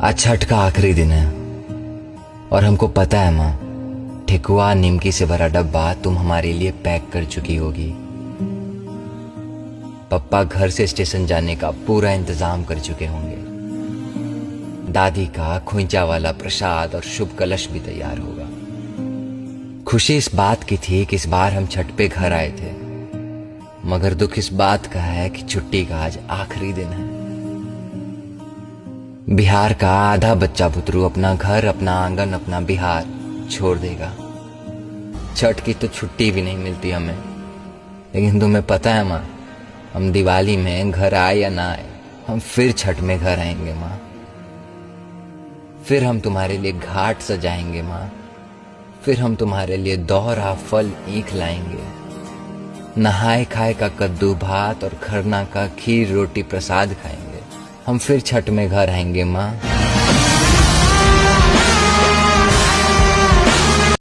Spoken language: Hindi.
आज छठ का आखिरी दिन है और हमको पता है माँ, ठेकुआ निमकी से भरा डब्बा तुम हमारे लिए पैक कर चुकी होगी। पप्पा घर से स्टेशन जाने का पूरा इंतजाम कर चुके होंगे। दादी का खोइंचा वाला प्रसाद और शुभ कलश भी तैयार होगा। खुशी इस बात की थी कि इस बार हम छठ पे घर आए थे, मगर दुख इस बात का है कि छुट्टी का आज आखिरी दिन है। बिहार का आधा बच्चा बुतरू अपना घर, अपना आंगन, अपना बिहार छोड़ देगा। छठ की तो छुट्टी भी नहीं मिलती हमें, लेकिन तुम्हें पता है माँ, हम दिवाली में घर आए या ना आए, हम फिर छठ में घर आएंगे माँ। फिर हम तुम्हारे लिए घाट सजाएंगे माँ। फिर हम तुम्हारे लिए दोहरा फल ईख लाएंगे। नहाए खाए का कद्दू भात और खरना का खीर रोटी प्रसाद खाएंगे। हम फिर छठ में घर आएंगे माँ।